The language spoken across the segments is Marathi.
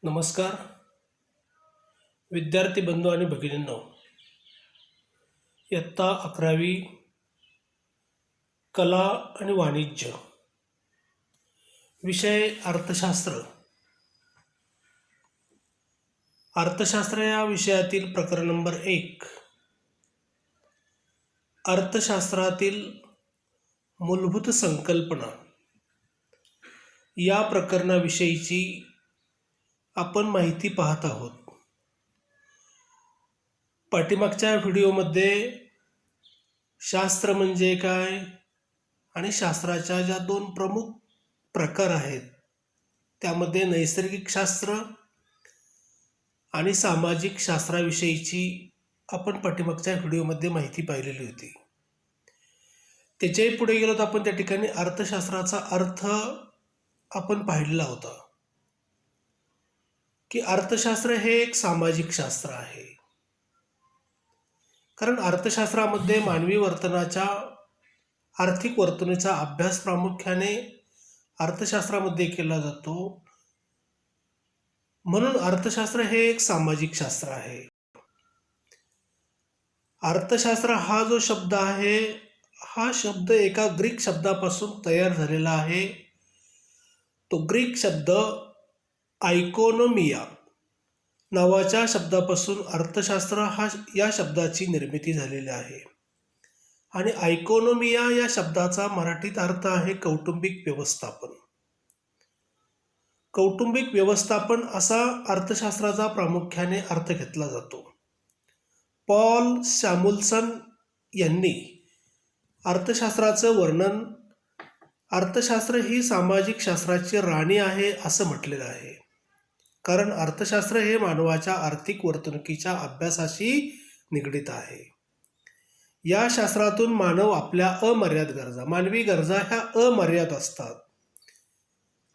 नमस्कार विद्यार्थी बंधू आणि भगिनींनो, इयत्ता 11वी कला आणि वाणिज्य विषय अर्थशास्त्र. अर्थशास्त्र या विषयातील प्रकरण नंबर 1, अर्थशास्त्रातील मूलभूत संकल्पना या प्रकरणाविषयीची आपण माहिती पाहत आहोत. पाठीमागच्या व्हिडिओमध्ये शास्त्र म्हणजे काय आणि शास्त्राच्या ज्या 2 प्रमुख प्रकार आहेत त्यामध्ये नैसर्गिक शास्त्र आणि सामाजिक शास्त्राविषयीची आपण पाठीमागच्या व्हिडिओमध्ये माहिती पाहिलेली होती. त्याच्याही पुढे गेलो तर आपण त्या ठिकाणी अर्थशास्त्राचा अर्थ आपण पाहिलेला होता की अर्थशास्त्र हे एक सामाजिक शास्त्र आहे. कारण अर्थशास्त्रामध्ये मानवी वर्तनाच्या आर्थिक वर्तणुकीचा अभ्यास प्रामुख्याने अर्थशास्त्रामध्ये केला जातो. म्हणून अर्थशास्त्र हे एक सामाजिक शास्त्र आहे. अर्थशास्त्र हा जो शब्द आहे हा शब्द एका ग्रीक शब्दापासून तयार झालेला आहे. तो ग्रीक शब्द आयकोनोमिया नावाच्या शब्दापासून अर्थशास्त्र या शब्दाची निर्मिती झालेली आहे. आणि आयकोनोमिया या शब्दाचा मराठीत अर्थ आहे कौटुंबिक व्यवस्थापन. कौटुंबिक व्यवस्थापन असा अर्थशास्त्राचा प्रामुख्याने अर्थ घेतला जातो. पॉल सॅम्युएल्सन यांनी अर्थशास्त्राचं वर्णन अर्थशास्त्र ही सामाजिक शास्त्राची राणी आहे असं म्हटलेलं आहे. कारण अर्थशास्त्र हे मानवाच्या आर्थिक वर्तणुकीच्या अभ्यासाशी निगडित आहे. या शास्त्रातून मानव आपल्या अमर्याद गरजा, मानवी गरजा ह्या अमर्याद असतात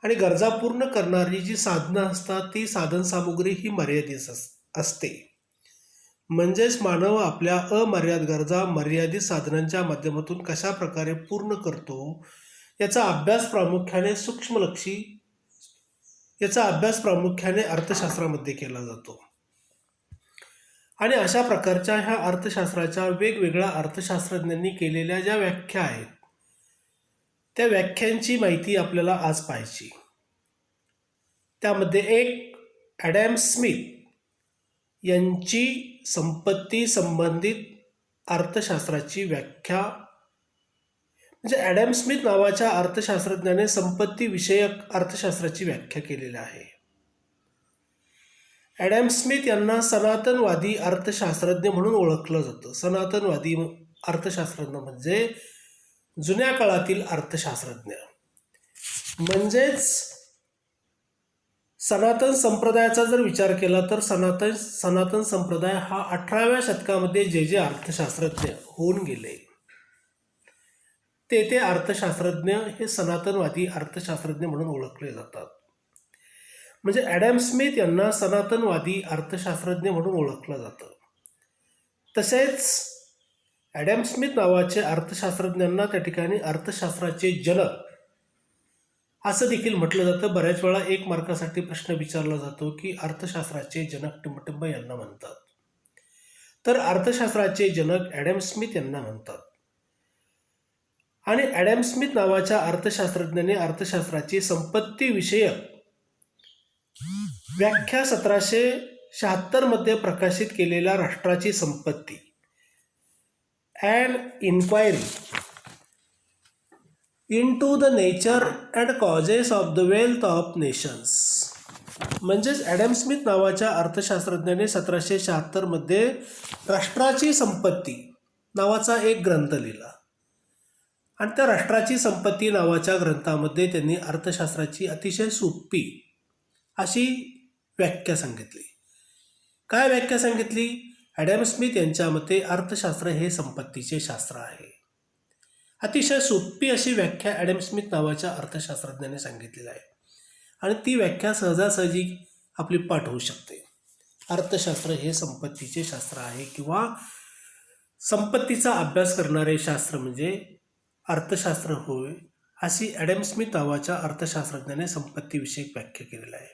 आणि गरजा पूर्ण करणारी जी साधनं असतात ती साधनसामुग्री ही मर्यादित असते. म्हणजेच मानव आपल्या अमर्याद गरजा मर्यादित साधनांच्या माध्यमातून कशा प्रकारे पूर्ण करतो याचा अभ्यास प्रामुख्याने अर्थशास्त्रामध्ये केला जातो. आणि अशा प्रकारच्या ह्या अर्थशास्त्राच्या वेगवेगळ्या अर्थशास्त्रज्ञांनी केलेल्या ज्या व्याख्या आहेत त्या व्याख्यांची माहिती आपल्याला आज पाहायची. त्यामध्ये एक ॲडम स्मिथ यांची संपत्ती संबंधित अर्थशास्त्राची व्याख्या, म्हणजे ॲडम स्मिथ नावाच्या अर्थशास्त्रज्ञाने संपत्ती विषयक अर्थशास्त्राची व्याख्या केलेली आहे. ॲडम स्मिथ यांना सनातनवादी अर्थशास्त्रज्ञ म्हणून ओळखलं जातं. सनातनवादी अर्थशास्त्रज्ञ म्हणजे जुन्या काळातील अर्थशास्त्रज्ञ. म्हणजेच सनातन संप्रदायाचा जर विचार केला तर सनातन संप्रदाय हा 18व्या शतकामध्ये जे अर्थशास्त्रज्ञ होऊन गेले ते अर्थशास्त्रज्ञ हे सनातनवादी अर्थशास्त्रज्ञ म्हणून ओळखले जातात. म्हणजे ॲडम स्मिथ यांना सनातनवादी अर्थशास्त्रज्ञ म्हणून ओळखलं जातं. तसेच ॲडम स्मिथ नावाचे अर्थशास्त्रज्ञांना त्या ठिकाणी अर्थशास्त्राचे जनक असं देखील म्हटलं जातं. बऱ्याच वेळा 1 मार्कासाठी प्रश्न विचारला जातो की अर्थशास्त्राचे जनक टिंबटिंब यांना म्हणतात. तर अर्थशास्त्राचे जनक ॲडम स्मिथ यांना म्हणतात. आणि ॲडम स्मिथ नावाच्या अर्थशास्त्रज्ञाने अर्थशास्त्राची संपत्ती विषयक व्याख्या 1776 मध्ये प्रकाशित केलेल्या राष्ट्राची संपत्ती and inquiry into the nature and causes of the wealth of nations, म्हणजेच ॲडम स्मिथ नावाच्या अर्थशास्त्रज्ञाने 1776 मध्ये राष्ट्राची संपत्ती नावाचा एक ग्रंथ लिहिला. आणि त्या राष्ट्राची संपत्ती नावाच्या ग्रंथामध्ये त्यांनी अर्थशास्त्राची अतिशय सोपी अशी व्याख्या सांगितली. काय व्याख्या सांगितली? ॲडम स्मिथ यांच्या मते अर्थशास्त्र हे संपत्तीचे शास्त्र आहे. अतिशय सोपी अशी व्याख्या ॲडम स्मिथ नावाच्या अर्थशास्त्रज्ञाने सांगितलेली आहे. आणि ती व्याख्या सहजासहजी आपली पाठ होऊ शकते. अर्थशास्त्र हे संपत्तीचे शास्त्र आहे किंवा संपत्तीचा अभ्यास करणारे शास्त्र म्हणजे अर्थशास्त्र होय, अशी ॲडम स्मिथ नावाच्या अर्थशास्त्रज्ञाने संपत्तीविषयक व्याख्या केलेली आहे.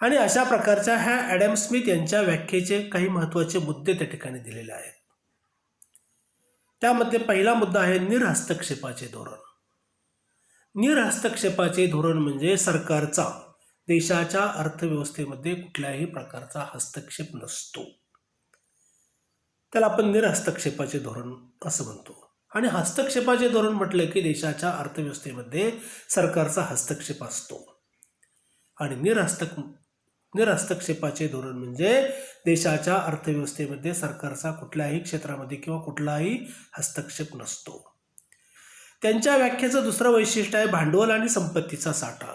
आणि अशा प्रकारच्या ह्या ॲडम स्मिथ यांच्या व्याख्येचे काही महत्त्वाचे मुद्दे त्या ठिकाणी दिलेले आहेत. त्यामध्ये पहिला मुद्दा आहे निर्हस्तक्षेपाचे धोरण. निर्हस्तक्षेपाचे धोरण म्हणजे सरकारचा देशाच्या अर्थव्यवस्थेमध्ये कुठल्याही प्रकारचा हस्तक्षेप नसतो. त्याला आपण निर्हस्तक्षेपाचे धोरण असं म्हणतो. आणि हस्तक्षेपाचे धोरण म्हटलं की देशाच्या अर्थव्यवस्थेमध्ये सरकारचा हस्तक्षेप असतो. आणि निर्हस्तक्षेपाचे धोरण म्हणजे देशाच्या अर्थव्यवस्थेमध्ये सरकारचा कुठल्याही क्षेत्रामध्ये किंवा कुठलाही हस्तक्षेप नसतो. त्यांच्या व्याख्येचं दुसरं वैशिष्ट्य आहे भांडवल आणि संपत्तीचा साठा.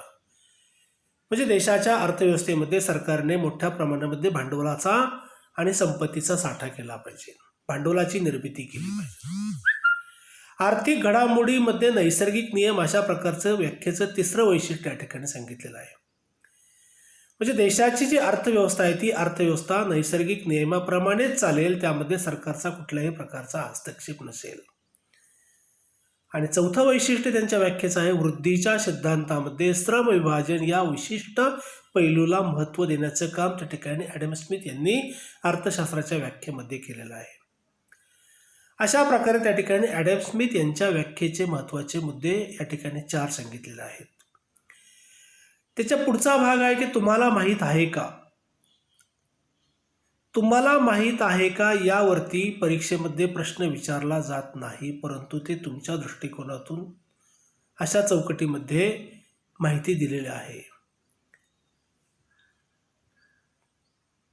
म्हणजे देशाच्या अर्थव्यवस्थेमध्ये सरकारने मोठ्या प्रमाणामध्ये भांडवलाचा आणि संपत्तीचा साठा केला पाहिजे, भांडवलाची निर्मिती केली पाहिजे. आर्थिक घडामोडीमध्ये नैसर्गिक नियम अशा प्रकारचं व्याख्येचं तिसरं वैशिष्ट्य या ठिकाणी सांगितलेलं आहे. म्हणजे देशाची जी अर्थव्यवस्था आहे ती अर्थव्यवस्था नैसर्गिक नियमाप्रमाणेच चालेल, त्यामध्ये सरकारचा कुठल्याही प्रकारचा हस्तक्षेप नसेल. आणि चौथं वैशिष्ट्य त्यांच्या व्याख्येचं आहे वृद्धीच्या सिद्धांतामध्ये श्रम विभाजन या विशिष्ट पैलूला महत्त्व देण्याचं काम त्या ठिकाणी ॲडम स्मिथ यांनी अर्थशास्त्राच्या व्याख्येमध्ये केलेलं आहे. अशा प्रकारे त्या ठिकाणी ॲडम स्मिथ यांच्या व्याख्येचे महत्त्वाचे मुद्दे या ठिकाणी 4 सांगितलेले आहेत. त्याच्या पुढचा भाग आहे की तुम्हाला माहीत आहे का. तुम्हाला माहीत आहे का यावरती परीक्षेमध्ये प्रश्न विचारला जात नाही, परंतु ते तुमच्या दृष्टिकोनातून अशा चौकटीमध्ये माहिती दिलेली आहे.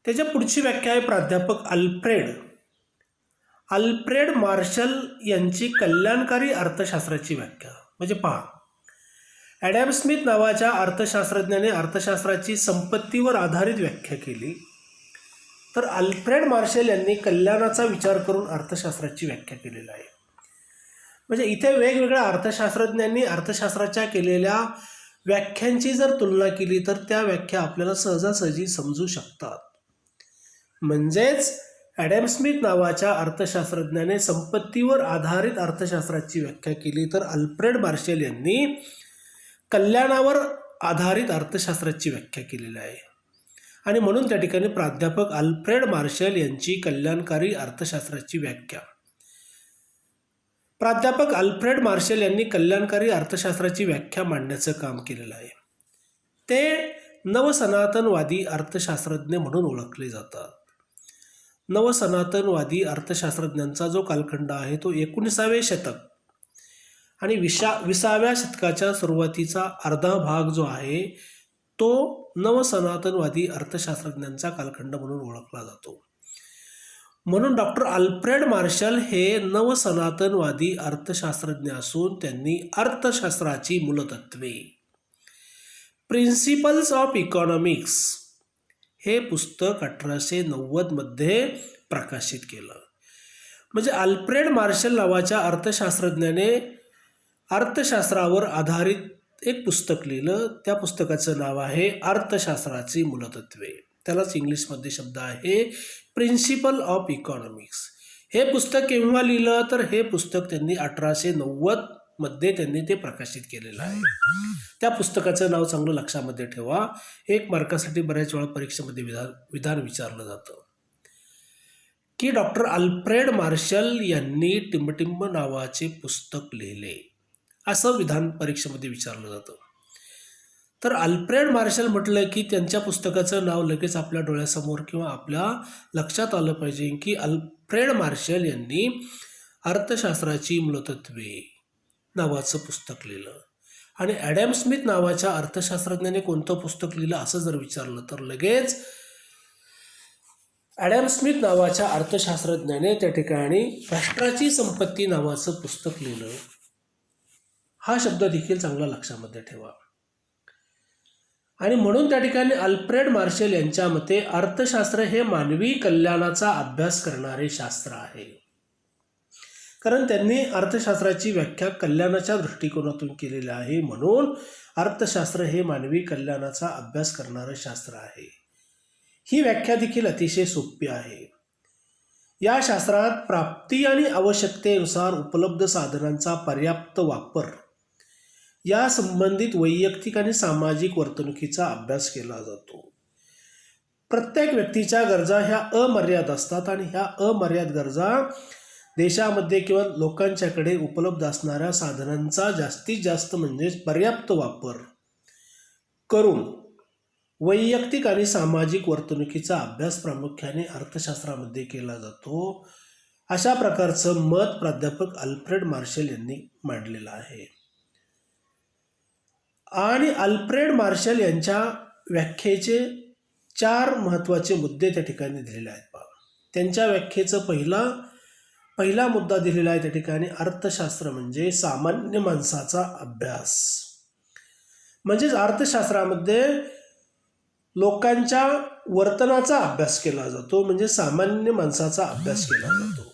त्याच्या पुढची व्याख्या आहे प्राध्यापक अल्फ्रेड मार्शल यांची कल्याणकारी अर्थशास्त्राची व्याख्या. म्हणजे पहा, ॲडम स्मिथ नावाच्या अर्थशास्त्रज्ञाने अर्थशास्त्राची संपत्तीवर आधारित व्याख्या केली, तर अल्फ्रेड मार्शल यांनी कल्याणाचा विचार करून अर्थशास्त्राची व्याख्या केलेली आहे. म्हणजे इथे वेगवेगळ्या अर्थशास्त्रज्ञांनी अर्थशास्त्राच्या केलेल्या व्याख्यांची जर तुलना केली तर त्या व्याख्या आपल्याला सहजासहजी समजू शकतात. म्हणजेच ॲडम स्मिथ नावाच्या अर्थशास्त्रज्ञाने संपत्तीवर आधारित अर्थशास्त्राची व्याख्या केली, तर अल्फ्रेड मार्शल यांनी कल्याणावर आधारित अर्थशास्त्राची व्याख्या केलेली आहे. आणि म्हणून त्या ठिकाणी प्राध्यापक अल्फ्रेड मार्शल यांची कल्याणकारी अर्थशास्त्राची व्याख्या. प्राध्यापक अल्फ्रेड मार्शल यांनी कल्याणकारी अर्थशास्त्राची व्याख्या मांडण्याचं काम केलेलं आहे. ते नवसनातनवादी अर्थशास्त्रज्ञ म्हणून ओळखले जातात. नवसनातनवादी अर्थशास्त्रज्ञांचा जो कालखंड आहे तो 19व्या शतक आणि 20व्या शतकाच्या सुरुवातीचा अर्धा भाग जो आहे तो नवसनातनवादी अर्थशास्त्रज्ञांचा कालखंड म्हणून ओळखला जातो. म्हणून डॉक्टर अल्फ्रेड मार्शल हे नवसनातनवादी अर्थशास्त्रज्ञ असून त्यांनी अर्थशास्त्राची मूलतत्वे प्रिन्सिपल्स ऑफ इकॉनॉमिक्स हे पुस्तक 1890 मध्ये प्रकाशित केलं. म्हणजे अल्फ्रेड मार्शल नावाच्या अर्थशास्त्रज्ञाने अर्थशास्त्रावर आधारित एक पुस्तक लिहिलं. त्या पुस्तकाचं नाव आहे अर्थशास्त्राची मूलतत्वे. त्यालाच इंग्लिशमध्ये शब्द आहे प्रिन्सिपल ऑफ इकॉनॉमिक्स. हे पुस्तक केव्हा लिहिलं तर हे पुस्तक त्यांनी 1890 मध्ये त्यांनी ते प्रकाशित केलेलं आहे. त्या पुस्तकाचं नाव चांगलं लक्षामध्ये ठेवा. 1 मार्कासाठी बऱ्याच वेळा परीक्षेमध्ये विधान विचारलं जातं की डॉक्टर अल्फ्रेड मार्शल यांनी टिंबटिंब नावाचे पुस्तक लिहिले, असं विधान परीक्षेमध्ये विचारलं जातं. तर अल्फ्रेड मार्शल म्हटलं की त्यांच्या पुस्तकाचं नाव लगेच आपल्या डोळ्यासमोर किंवा आपल्या लक्षात आलं पाहिजे की अल्फ्रेड मार्शल यांनी अर्थशास्त्राची मूलतत्वे नावाचं पुस्तक लिहिलं. आणि ॲडम स्मिथ नावाच्या अर्थशास्त्रज्ञाने कोणतं पुस्तक लिहिलं असं जर विचारलं तर लगेच ॲडम स्मिथ नावाच्या अर्थशास्त्रज्ञाने त्या ठिकाणी राष्ट्राची संपत्ती नावाचं पुस्तक लिहिलं. हा शब्द देखील चांगला लक्षामध्ये ठेवा. आणि म्हणून त्या ठिकाणी अल्फ्रेड मार्शल यांच्या मते अर्थशास्त्र हे मानवी कल्याणाचा अभ्यास करणारे शास्त्र आहे. कारण त्यांनी अर्थशास्त्राची व्याख्या कल्याणाच्या दृष्टिकोनातून केलेली आहे. म्हणून अर्थशास्त्र हे मानवी कल्याणाचा अभ्यास करणारं शास्त्र आहे. ही व्याख्या देखील अतिशय सोपी आहे. या शास्त्रात प्राप्ती आणि आवश्यकतेनुसार उपलब्ध साधनांचा पर्याप्त वापर या संबंधित वैयक्तिक आणि सामाजिक वर्तणुकीचा अभ्यास केला जातो. प्रत्येक व्यक्तीच्या गरजा ह्या अमर्याद असतात आणि ह्या अमर्याद गरजा देशामध्ये किंवा लोकांच्याकडे उपलब्ध असणाऱ्या साधनांचा जास्तीत जास्त म्हणजेच पर्याप्त वापर करून वैयक्तिक आणि सामाजिक वर्तणुकीचा अभ्यास प्रामुख्याने अर्थशास्त्रामध्ये केला जातो, अशा प्रकारचं मत प्राध्यापक अल्फ्रेड मार्शल यांनी मांडलेलं आहे. आणि अल्फ्रेड मार्शल यांच्या व्याख्येचे 4 महत्त्वाचे मुद्दे त्या ठिकाणी दिलेले आहेत. त्यांच्या व्याख्येचं पहिला मुद्दा दिलेला आहे त्या ठिकाणी, अर्थशास्त्र म्हणजे सामान्य माणसाचा अभ्यास. म्हणजेच अर्थशास्त्रामध्ये लोकांच्या वर्तनाचा अभ्यास केला जातो, म्हणजे सामान्य माणसाचा अभ्यास केला जातो.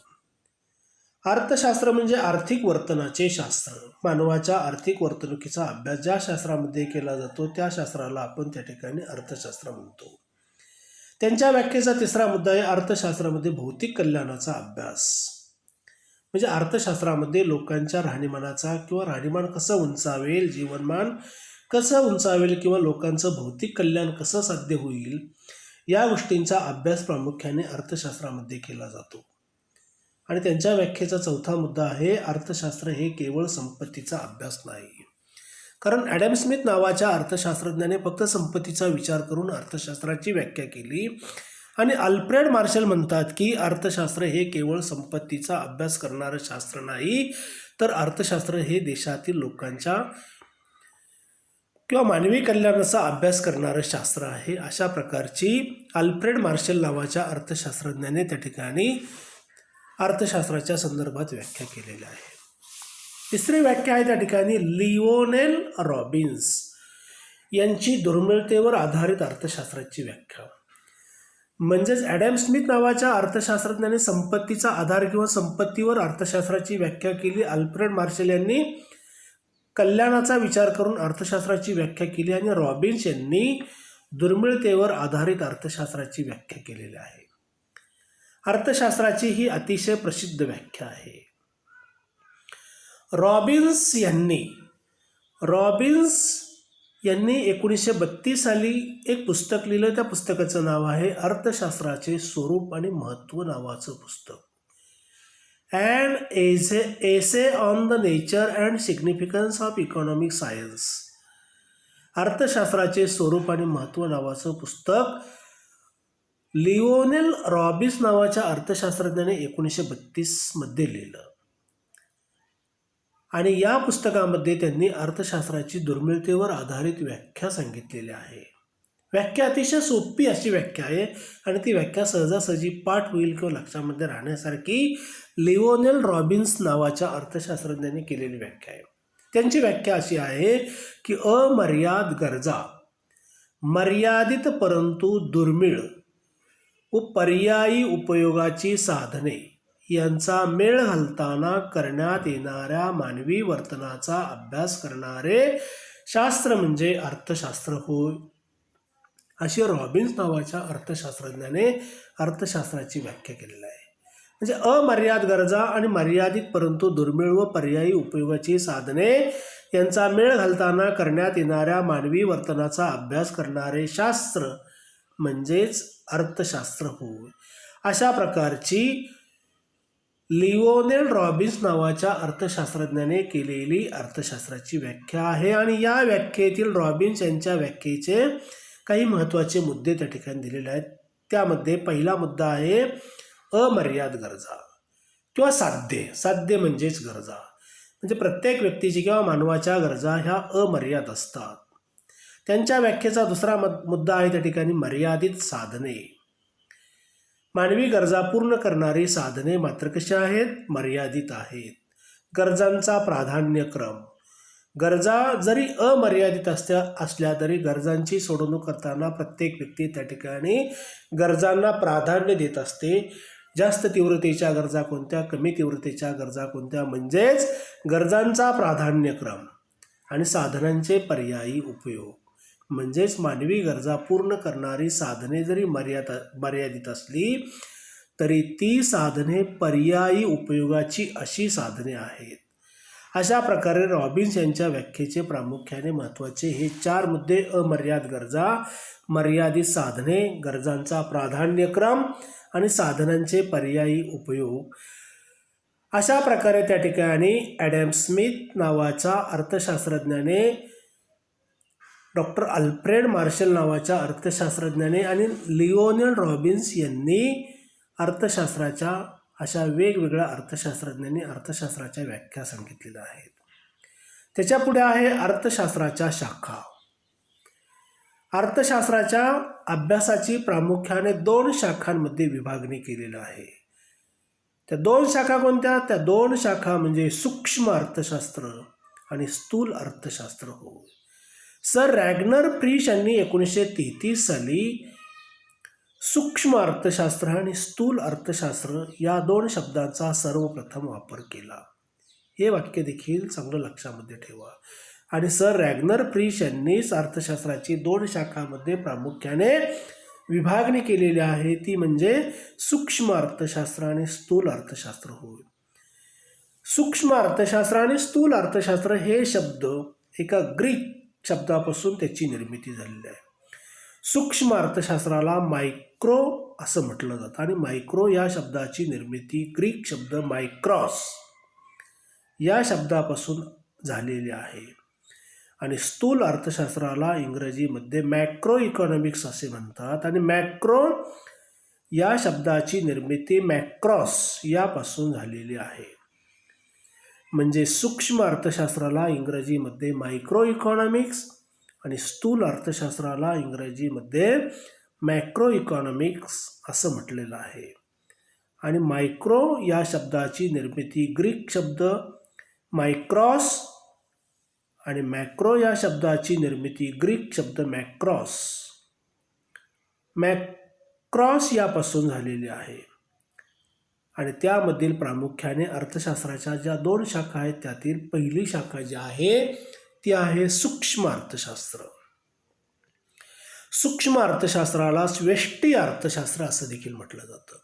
अर्थशास्त्र म्हणजे आर्थिक वर्तनाचे शास्त्र, मानवाच्या आर्थिक वर्तणुकीचा अभ्यास ज्या शास्त्रामध्ये केला जातो त्या शास्त्राला आपण त्या ठिकाणी अर्थशास्त्र म्हणतो. त्यांच्या व्याख्येचा तिसरा मुद्दा आहे अर्थशास्त्रामध्ये भौतिक कल्याणाचा अभ्यास. म्हणजे अर्थशास्त्रामध्ये लोकांच्या राहणीमानाचा किंवा राहणीमान कसं उंचावेल, जीवनमान कसं उंचावेल किंवा लोकांचं भौतिक कल्याण कसं साध्य होईल या गोष्टींचा अभ्यास प्रामुख्याने अर्थशास्त्रामध्ये केला जातो. आणि त्यांच्या व्याख्येचा चौथा मुद्दा आहे अर्थशास्त्र हे केवळ संपत्तीचा अभ्यास नाही. कारण ॲडम स्मिथ नावाच्या अर्थशास्त्रज्ञाने फक्त संपत्तीचा विचार करून अर्थशास्त्राची व्याख्या केली आणि अल्फ्रेड मार्शल म्हणतात की अर्थशास्त्र हे केवळ संपत्तीचा अभ्यास करणारं शास्त्र नाही, तर अर्थशास्त्र हे देशातील लोकांच्या किंवा मानवी कल्याणाचा अभ्यास करणारं शास्त्र आहे. अशा प्रकारची अल्फ्रेड मार्शल नावाच्या अर्थशास्त्रज्ञाने त्या ठिकाणी अर्थशास्त्राच्या संदर्भात व्याख्या केलेल्या आहे. तिसरी व्याख्या आहे त्या ठिकाणी लिओनेल रॉबिन्स यांची दुर्मिळतेवर आधारित अर्थशास्त्राची व्याख्या. म्हणजेच ॲडम स्मिथ नावाच्या अर्थशास्त्रज्ञाने संपत्तीचा आधार किंवा संपत्तीवर अर्थशास्त्राची व्याख्या केली. अल्फ्रेड मार्शल यांनी कल्याणाचा विचार करून अर्थशास्त्राची व्याख्या केली आणि रॉबिन्स यांनी दुर्मिळतेवर आधारित अर्थशास्त्राची व्याख्या केलेली आहे. अर्थशास्त्राची ही अतिशय प्रसिद्ध व्याख्या आहे. रॉबिन्स यांनी 1932 साली एक पुस्तक लिहिलं. त्या पुस्तकाचं नाव आहे अर्थशास्त्राचे स्वरूप आणि महत्त्व नावाचं पुस्तक. And essay on the nature and significance of economic science. अर्थशास्त्राचे स्वरूप आणि महत्त्व नावाचं पुस्तक लिओनेल रॉबिन्स नावाच्या अर्थशास्त्रज्ञाने 1932 मध्ये लिहिलं. आणि या पुस्तकामध्ये त्यांनी अर्थशास्त्राची दुर्मिळतेवर आधारित व्याख्या सांगितलेली आहे. व्याख्या अतिशय सोपी अशी व्याख्या आहे आणि ती व्याख्या सहजासहजी पाठ होईल किंवा लक्षामध्ये राहण्यासारखी लिओनेल रॉबिन्स नावाच्या अर्थशास्त्रज्ञाने केलेली व्याख्या आहे. त्यांची व्याख्या अशी आहे की अमर्याद गरजा, मर्यादित परंतु दुर्मिळ व पर्यायी उपयोगाची साधने यांचा मेळ घालताना करण्यात येणाऱ्या मानवी वर्तनाचा अभ्यास करणारे शास्त्र म्हणजे अर्थशास्त्र होय, अशी रॉबिन्स नावाच्या अर्थशास्त्रज्ञाने अर्थशास्त्राची व्याख्या केलेली आहे. म्हणजे अमर्याद गरजा आणि मर्यादित परंतु दुर्मिळ व पर्यायी उपयोगाची साधने यांचा मेळ घालताना करण्यात येणाऱ्या मानवी वर्तनाचा अभ्यास करणारे शास्त्र म्हणजेच अर्थशास्त्र होय, अशा प्रकारची लिओनेल रॉबिन्स नावाच्या अर्थशास्त्रज्ञाने केलेली अर्थशास्त्राची व्याख्या आहे. आणि या व्याख्येतील रॉबिन्स यांच्या व्याख्येचे काही महत्त्वाचे मुद्दे त्या ठिकाणी दिलेले आहेत. त्यामध्ये पहिला मुद्दा आहे अमर्याद गरजा किंवा साध्य म्हणजेच गरजा. म्हणजे प्रत्येक व्यक्तीची किंवा मानवाच्या गरजा ह्या अमर्याद असतात. त्यांच्या व्याख्येचा दुसरा मुद्दा आहे त्या ठिकाणी मर्यादित साधने. मानवी गरजा पूर्ण करणारी साधने मात्र कशी आहेत? मर्यादित आहेत. गरजांचा प्राधान्यक्रम, गरजा जरी अमर्यादित असल्या तरी गरजांची सोडवणूक करताना प्रत्येक व्यक्ती त्या ठिकाणी गरजांना प्राधान्य देत असते. जास्त तीव्रतेच्या गरजा कोणत्या, कमी तीव्रतेच्या गरजा कोणत्या, म्हणजेच गरजांचा प्राधान्यक्रम आणि साधनांचे पर्यायी उपयोग. म्हणजेच मानवी गरजा पूर्ण करणारी साधने जरी मर्यादित असली तरी ती साधने पर्यायी उपयोगाची अशी साधने आहेत. अशा प्रकारे रॉबिन्स यांच्या व्याख्येचे प्रामुख्याने महत्त्वाचे हे 4 मुद्दे: अमर्याद गरजा, मर्यादित साधने, गरजांचा प्राधान्यक्रम आणि साधनांचे पर्यायी उपयोग. अशा प्रकारे त्या ठिकाणी ॲडम स्मिथ नावाच्या अर्थशास्त्रज्ञाने, डॉक्टर अल्फ्रेड मार्शल नावाच्या अर्थशास्त्रज्ञाने आणि लिओनेल रॉबिन्स यांनी अर्थशास्त्राच्या अशा वेगवेगळ्या अर्थशास्त्रज्ञांनी अर्थशास्त्राच्या व्याख्या सांगितलेल्या आहेत. त्याच्या पुढे आहे अर्थशास्त्राच्या शाखा. अर्थशास्त्राच्या अभ्यासाची प्रामुख्याने 2 शाखांमध्ये विभागणी केलेली आहे. त्या 2 शाखा कोणत्या? त्या 2 शाखा म्हणजे सूक्ष्म अर्थशास्त्र आणि स्थूल अर्थशास्त्र होय. सर रॅग्नर फ्रिश यांनी 1933 साली सूक्ष्म अर्थशास्त्र आणि स्थूल अर्थशास्त्र या 2 शब्दांचा सर्वप्रथम वापर केला. हे वाक्य देखील चांगलं लक्षामध्ये ठेवा. आणि सर रॅग्नर फ्रिश यांनीच अर्थशास्त्राची 2 शाखांमध्ये प्रामुख्याने विभागणी केलेली आहे, ती म्हणजे सूक्ष्म अर्थशास्त्र आणि स्थूल अर्थशास्त्र होय. सूक्ष्म अर्थशास्त्र आणि स्थूल अर्थशास्त्र हे शब्द एका ग्रीक शब्दापासून त्याची निर्मिती झालेली आहे. सूक्ष्म अर्थशास्त्राला मायक्रो असं म्हटलं जातं आणि मायक्रो या शब्दाची निर्मिती ग्रीक शब्द मायक्रॉस या शब्दापासून झालेली आहे. आणि स्थूल अर्थशास्त्राला इंग्रजीमध्ये मॅक्रो इकॉनॉमिक्स असे म्हणतात आणि मॅक्रो या शब्दाची निर्मिती मॅक्रॉस यापासून झालेली आहे. म्हणजे सूक्ष्म अर्थशास्त्राला इंग्रजीमध्ये मायक्रो इकॉनॉमिक्स आणि स्थूल अर्थशास्त्राला इंग्रजीमध्ये मॅक्रो इकॉनॉमिक्स असं म्हटलेलं आहे. आणि मायक्रो या शब्दाची निर्मिती ग्रीक शब्द मायक्रॉस आणि मॅक्रो या शब्दाची निर्मिती ग्रीक शब्द मॅक्रॉस यापासून झालेली आहे. आणि त्यामधील प्रामुख्याने अर्थशास्त्राच्या ज्या 2 शाखा आहेत त्यातील पहिली शाखा जी आहे ती आहे सूक्ष्म अर्थशास्त्र. सूक्ष्म अर्थशास्त्राला व्यष्टी अर्थशास्त्र असं देखील म्हटलं जातं.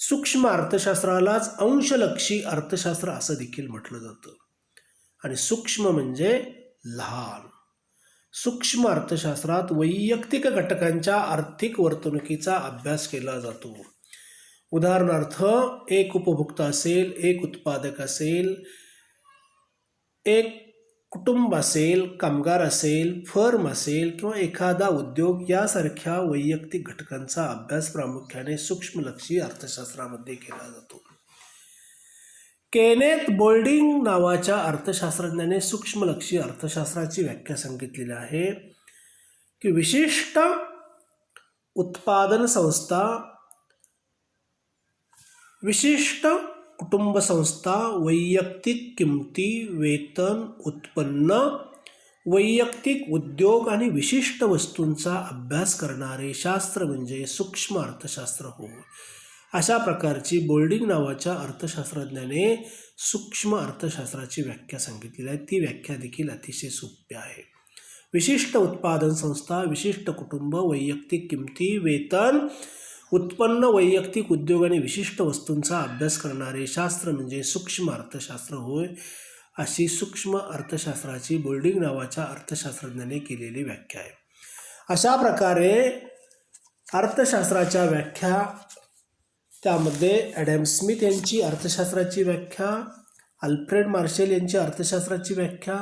सूक्ष्म अर्थशास्त्रालाच अंशलक्षी अर्थशास्त्र असं देखील म्हटलं जातं. आणि सूक्ष्म म्हणजे लहान. सूक्ष्म अर्थशास्त्रात वैयक्तिक घटकांच्या आर्थिक वर्तणुकीचा अभ्यास केला जातो. उदाहरणार्थ एक उपभोक्ता असेल, एक उत्पादक असेल, एक कुटुंब असेल, कामगार असेल, फर्म असेल किंवा एखादा उद्योग यासारख्या वैयक्तिक घटकांचा अभ्यास प्रामुख्याने सूक्ष्मलक्षी अर्थशास्त्रामध्ये केला जातो. केनेथ बोल्डिंग नावाच्या अर्थशास्त्रज्ञाने सूक्ष्मलक्षी अर्थशास्त्राची व्याख्या सांगितलेली आहे की विशिष्ट उत्पादन संस्था, विशिष्ट कुटुंब संस्था, वैयक्तिक किमती, वेतन, उत्पन्न, वैयक्तिक उद्योग आणि विशिष्ट वस्तूंचा अभ्यास करणारे शास्त्र म्हणजे सूक्ष्म अर्थशास्त्र होय. अशा प्रकारची बोल्डिंग नावाच्या अर्थशास्त्रज्ञाने सूक्ष्म अर्थशास्त्राची व्याख्या सांगितलेली आहे. ती व्याख्या देखील अतिशय सोपी आहे. विशिष्ट उत्पादन संस्था, विशिष्ट कुटुंब, वैयक्तिक किमती, वेतन, उत्पन्न, वैयक्तिक उद्योग आणि विशिष्ट वस्तूंचा अभ्यास करणारे शास्त्र म्हणजे सूक्ष्म अर्थशास्त्र होय. अशी सूक्ष्म अर्थशास्त्राची बोल्डिंग नावाच्या अर्थशास्त्रज्ञाने केलेली व्याख्या आहे. अशा प्रकारे अर्थशास्त्राच्या व्याख्या, त्यामध्ये ॲडम स्मिथ यांची अर्थशास्त्राची व्याख्या, अल्फ्रेड मार्शल यांची अर्थशास्त्राची व्याख्या,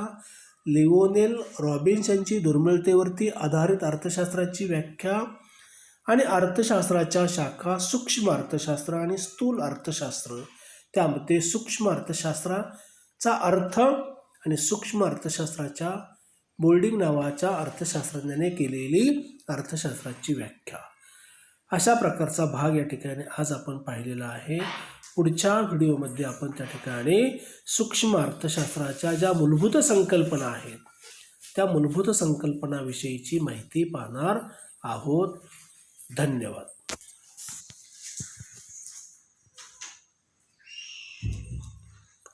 लिओनेल रॉबिन्स यांची दुर्मिळतेवरती आधारित अर्थशास्त्राची व्याख्या आणि अर्थशास्त्राच्या शाखा सूक्ष्म अर्थशास्त्र आणि स्थूल अर्थशास्त्र, त्यामध्ये सूक्ष्म अर्थशास्त्राचा अर्थ आणि सूक्ष्म अर्थशास्त्राच्या बोल्डिंग नावाच्या अर्थशास्त्रज्ञाने केलेली अर्थशास्त्राची व्याख्या, अशा प्रकारचा भाग या ठिकाणी आज आपण पाहिलेला आहे. पुढच्या व्हिडिओमध्ये आपण त्या ठिकाणी सूक्ष्म अर्थशास्त्राच्या ज्या मूलभूत संकल्पना आहेत त्या मूलभूत संकल्पनाविषयीची माहिती पाहणार आहोत. धन्यवाद.